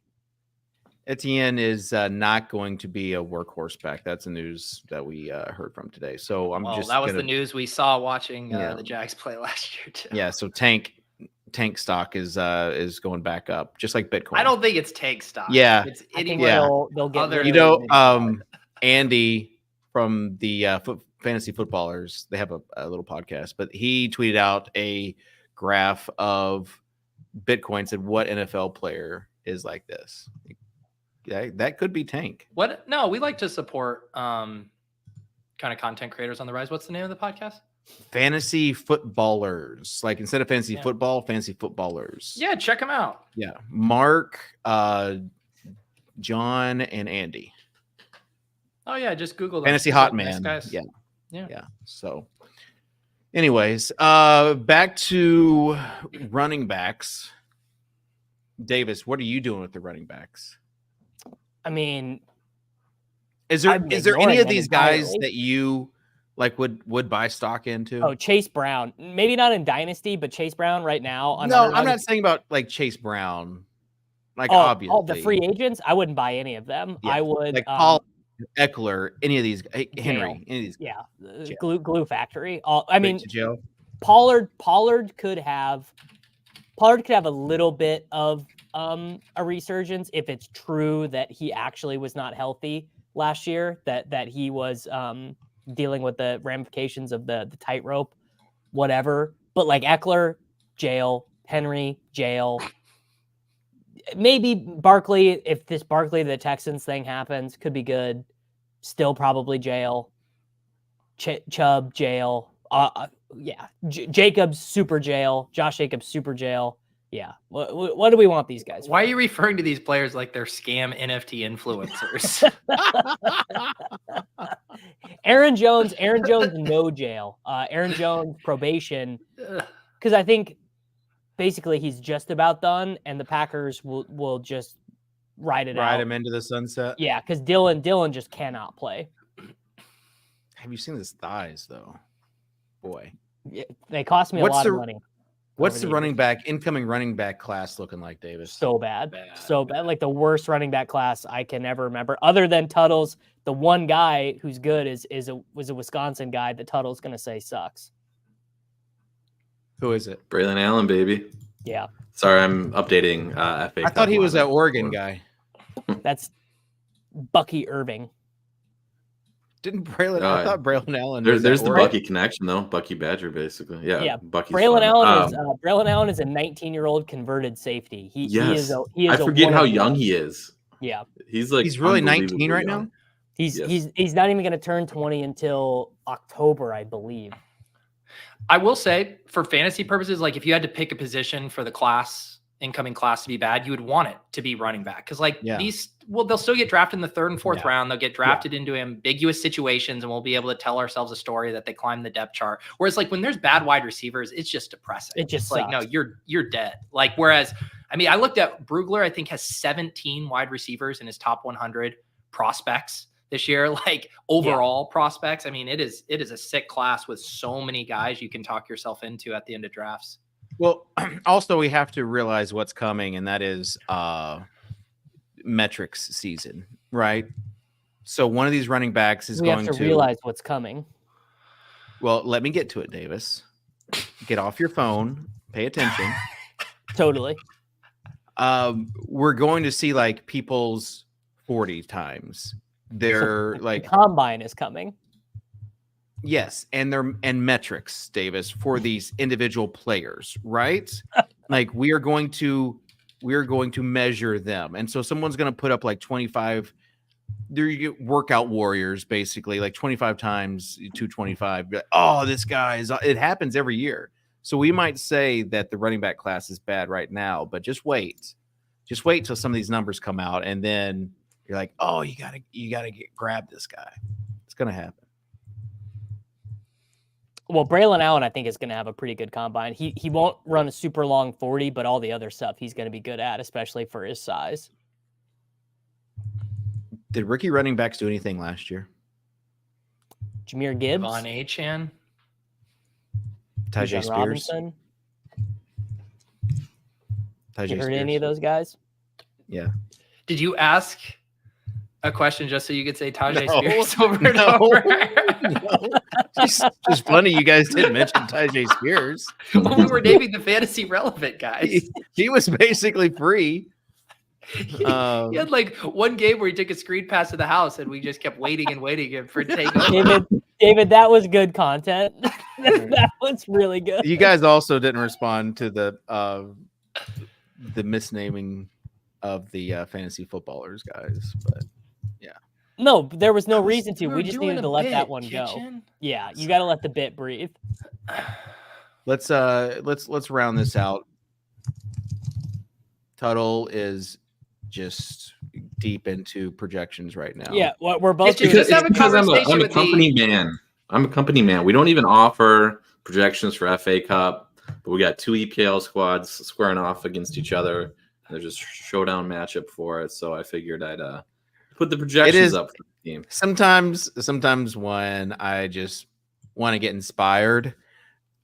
Etienne is not going to be a workhorse back. That's the news that we heard from today. So I'm Well, just that was gonna, the news we saw watching Yeah. the Jags play last year too. Yeah. So tank stock is going back up, just like Bitcoin. I don't think it's take stock. Yeah. It's I think anywhere. Yeah. they'll get Other- rid You of know, it. Andy from the Fantasy Footballers, they have a little podcast, but he tweeted out a graph of Bitcoin, said what NFL player is like this. Yeah, that could be Tank. What? No, we like to support kind of content creators on the rise. What's the name of the podcast? Fantasy Footballers. Like instead of fantasy Yeah. football, Fantasy Footballers. Yeah, check them out. Yeah. Mark, John, and Andy. Oh yeah, just Google them. Fantasy They're Hot nice Man. guys. Yeah. Yeah. Yeah. So, anyways, back to running backs. Davis, what are you doing with the running backs? I mean, Is there I'm any ignoring of them these guys entirely. that you like would buy stock into? oh, Chase Brown. Maybe not in Dynasty, but Chase Brown right now. On no, I'm Underdog not is- saying about like Chase Brown. Like Oh, obviously, the free agents, I wouldn't buy any of them. Yeah, I would like Paul Eckler, any of these Henry, Jail. any of these Yeah, Jail. glue factory. I mean, to jail. Pollard could have a little bit of a resurgence if it's true that he actually was not healthy last year, that he was dealing with the ramifications of the tightrope, whatever. But like Eckler, jail. Henry, jail. Maybe Barkley, if this Barkley the Texans thing happens, could be good. Still probably jail. Chubb, jail. Yeah. Jacobs, super jail. Josh Jacobs, super jail. Yeah. What do we want these guys for? Why are you referring to these players like they're scam NFT influencers? Aaron Jones, no jail. Aaron Jones, probation. Because I think basically he's just about done, and the Packers will just ride him into the sunset. Yeah, because Dylan just cannot play. Have you seen his thighs, though? Boy. Yeah, they cost me a lot of money. What's the incoming running back class looking like, Davis? So bad. So bad. Like the worst running back class I can ever remember. Other than Tuttle's, the one guy who's good was a Wisconsin guy that Tuttle's going to say sucks. Who is it? Braylon Allen, baby. Yeah. Sorry, I'm updating FA. I thought he was that Oregon guy. That's Bucky Irving. Didn't Braylon? I thought Braylon Allen. There's the Bucky connection, though. Bucky Badger, basically. Yeah. Bucky's Braylon Allen is a 19-year-old converted safety. He is I forget how young he is. Yeah. He's really 19 right now. He's not even going to turn 20 until October, I believe. I will say, for fantasy purposes, like if you had to pick a position for the incoming class to be bad, you would want it to be running back. Because they'll still get drafted in the 3rd and 4th round. They'll get drafted into ambiguous situations, and we'll be able to tell ourselves a story that they climbed the depth chart. Whereas like when there's bad wide receivers, it's just depressing. It just like, no, you're dead. Like, whereas, I mean, I looked at Brugler, I think has 17 wide receivers in his top 100 prospects this year, like overall prospects. I mean, it is a sick class with so many guys you can talk yourself into at the end of drafts. Well, also we have to realize what's coming, and that is metrics season, right? So one of these running backs is going to realize what's coming. Well, let me get to it, Davis. Get off your phone. Pay attention. Totally. We're going to see like people's 40 times. They're like the combine is coming. Yes, and metrics, Davis, for these individual players, right? Like we are going to measure them. And so someone's going to put up like 25, they're workout warriors, basically, like 25 times 225. Oh, this guy it happens every year. So we might say that the running back class is bad right now, but just wait till some of these numbers come out, and then you're like, oh, you gotta grab this guy. It's gonna happen. Well, Braylon Allen, I think, is going to have a pretty good combine. He won't run a super long 40, but all the other stuff he's going to be good at, especially for his size. Did rookie running backs do anything last year? Jahmyr Gibbs, Von Achan, Tajay Spears. Robinson. You heard any of those guys? Yeah. Did you ask a question just so you could say Tajay Spears over and over? No. Just funny you guys didn't mention Tajay Spears. Well, we were naming the fantasy relevant guys. He was basically free. He had like one game where he took a screen pass to the house, and we just kept waiting for it to take over. David, that was good content. That was really good. You guys also didn't respond to the misnaming of the fantasy footballers, guys. But yeah, no, there was no reason to. We just needed to let that one go. Yeah, you got to let the bit breathe. Let's round this out. Tuttle is just deep into projections right now. Yeah, what we're both doing. Because I'm a company man. I'm a company man. We don't even offer projections for FA Cup, but we got 2 EPL squads squaring off against each other. There's a showdown matchup for it, so I figured I'd put the projections up for the team. Sometimes when I just want to get inspired,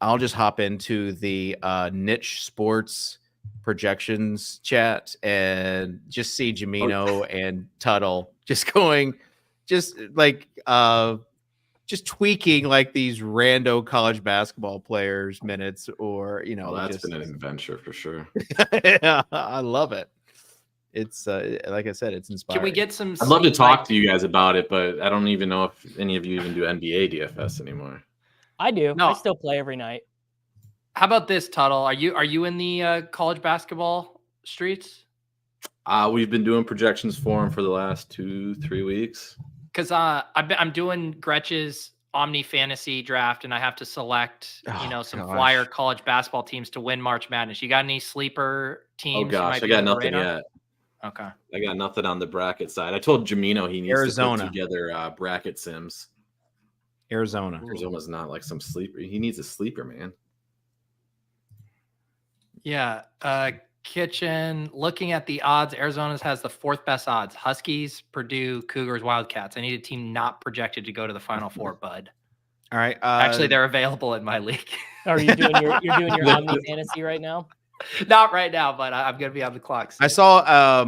I'll just hop into the niche sports projections chat and just see Jamino and Tuttle just just tweaking like these rando college basketball players minutes, or That's been an adventure for sure. Yeah, I love it. It's like I said, it's inspiring. Can we get some? I'd love to talk to you guys about it, but I don't even know if any of you even do NBA DFS anymore. I do. No. I still play every night. How about this, Tuttle? Are you in the college basketball streets? We've been doing projections for him for the last 2-3 weeks. Because I'm doing Gretch's Omni Fantasy Draft, and I have to select some flyer college basketball teams to win March Madness. You got any sleeper teams? Oh gosh, I got nothing yet. Okay, I got nothing on the bracket side. I told Jamino he needs to put together bracket sims. Arizona's not like some sleeper. He needs a sleeper, man. Yeah. Kitchen, looking at the odds, Arizona's has the 4th best odds. Huskies, Purdue, Cougars, Wildcats. I need a team not projected to go to the Final Four, bud. All right. Actually, they're available in my league. Are you doing you're doing your Omni Fantasy right now? Not right now, but I'm going to be on the clock soon. I saw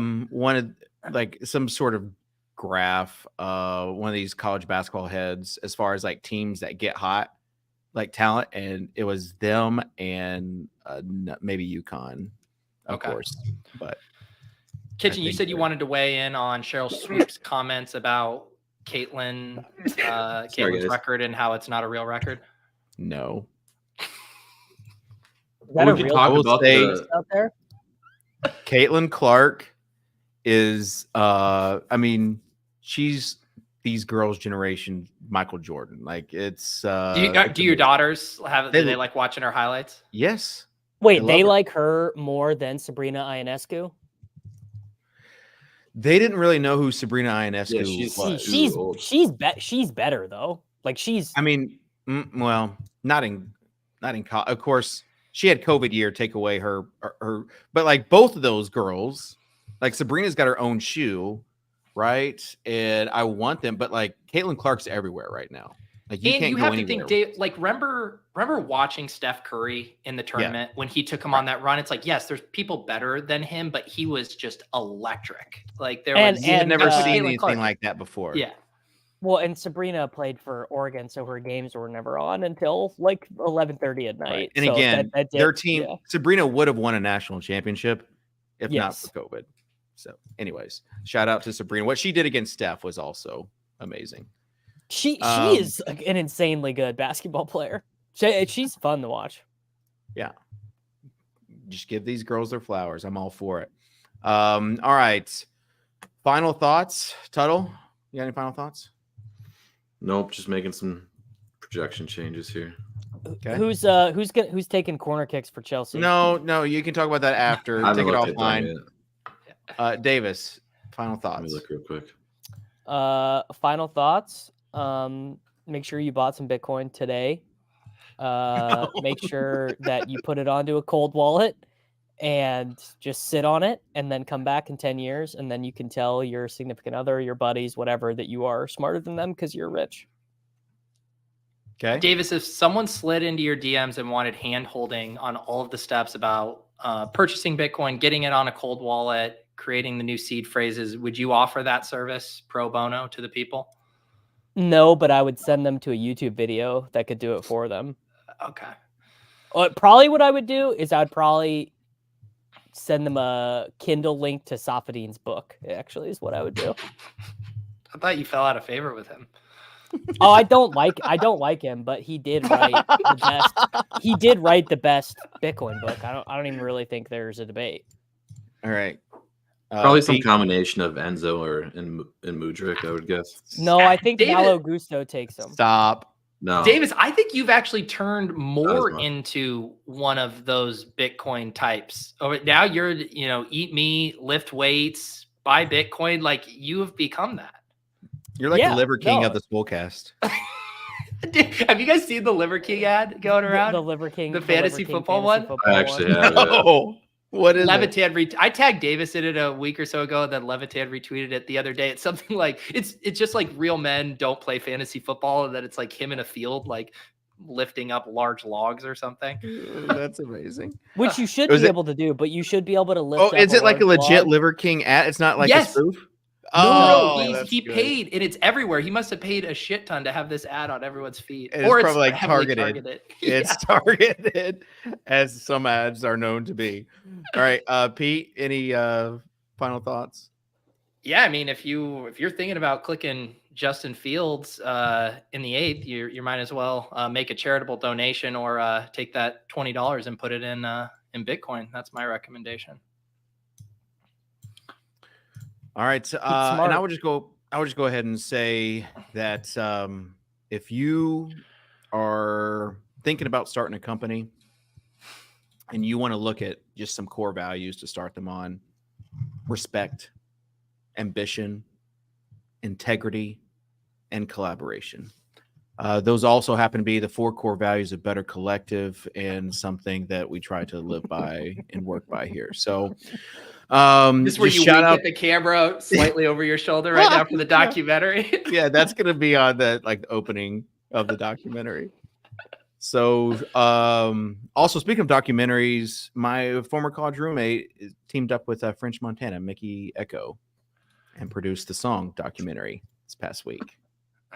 some sort of graph, one of these college basketball heads, as far as like teams that get hot, like talent, and it was them and maybe UConn. Of course, but Kitchen, you said you wanted to weigh in on Cheryl Sweep's comments about Caitlin's record and how it's not a real record. No. Is that a real out there? Caitlin Clark is, she's these girls' generation Michael Jordan. Like it's. Do your daughters do they like watching her highlights? Yes. Wait, they like her more than Sabrina Ionescu? They didn't really know who Sabrina Ionescu was. She's better though. Like she's. I mean, well, not in college. Of course, she had COVID year take away her. But like both of those girls, like Sabrina's got her own shoe, right? And I want them, but like Caitlin Clark's everywhere right now. Like you can't go anywhere. To think, Dave, like remember watching Steph Curry in the tournament when he took him on that run. It's like, yes, there's people better than him, but he was just electric. Like you had never seen anything like that before. Yeah. Well, and Sabrina played for Oregon, so her games were never on until like 11:30 at night. Right. And so again, their team, Sabrina would have won a national championship if not for COVID. So, anyways, shout out to Sabrina. What she did against Steph was also amazing. She is an insanely good basketball player. She's fun to watch. Yeah. Just give these girls their flowers. I'm all for it. All right. Final thoughts, Tuttle? You got any final thoughts? Nope. Just making some projection changes here. Okay. Who's taking corner kicks for Chelsea? No. You can talk about that after. Take it offline. Davis, final thoughts. Let me look real quick. Final thoughts. Make sure you bought some Bitcoin today. Make sure that you put it onto a cold wallet and just sit on it, and then come back in 10 years, and then you can tell your significant other, your buddies, whatever, that you are smarter than them because you're rich. Okay. Davis, if someone slid into your DMs and wanted hand holding on all of the steps about purchasing Bitcoin, getting it on a cold wallet, creating the new seed phrases, would you offer that service pro bono to the people? No, but I would send them to a YouTube video that could do it for them. Okay. Probably what I would do is I'd probably send them a Kindle link to Safadin's book. Actually, is what I would do. I thought you fell out of favor with him. Oh, I don't like him, but he did write the best. He did write the best Bitcoin book. I don't even really think there's a debate. All right. Probably some combination of Enzo and Mudryk, I would guess. No, I think Malo Gusto takes him. Stop. No. Davis, I think you've actually turned more into one of those Bitcoin types. Now you're, eat meat, lift weights, buy Bitcoin. Like you have become that. You're like the Liver King of the Swolecast. Have you guys seen the Liver King ad going around? The Liver King, the fantasy football one. I actually have. No. What is Levitan I tagged Davis in it a week or so ago, then Levitan retweeted it the other day. It's something like it's just like real men don't play fantasy football, and then it's like him in a field like lifting up large logs or something. That's amazing. Which you should be able to do, but you should be able to lift. Oh, is it like a legit Liver King ad? It's not like a spoof. Oh, No, that's he good. paid, and it's everywhere. He must have paid a shit ton to have this ad on everyone's feed. And Or it's it's probably like heavily targeted. Yeah. It's targeted, as some ads are known to be. All right, Pete, any final thoughts? Yeah, I mean, if you're thinking about clicking Justin Fields in the 8th, you might as well make a charitable donation or take that $20 and put it in Bitcoin. That's my recommendation. All right, and I would just go ahead and say that if you are thinking about starting a company and you want to look at just some core values to start them on: respect, ambition, integrity, and collaboration. Those also happen to be the 4 core values of Better Collective, and something that we try to live by and work by here. So This is where you shout wink out at the camera slightly over your shoulder right now for the documentary. Yeah, that's gonna be on the opening of the documentary. So also, speaking of documentaries, my former college roommate teamed up with French Montana, Mickey Echo, and produced the song documentary this past week.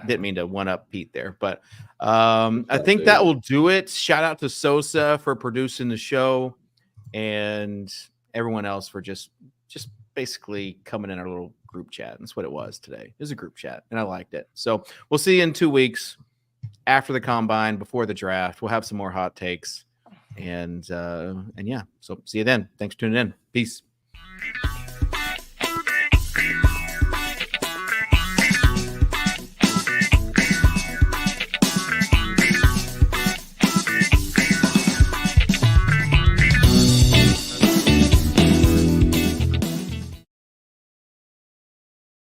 Didn't mean to one up Pete there, but I think that will do it. Shout out to Sosa for producing the show, and everyone else for just basically coming in our little group chat. That's what it was today. It was a group chat, and I liked it. So we'll see you in 2 weeks after the combine, before the draft. We'll have some more hot takes, and yeah. So see you then. Thanks for tuning in. Peace.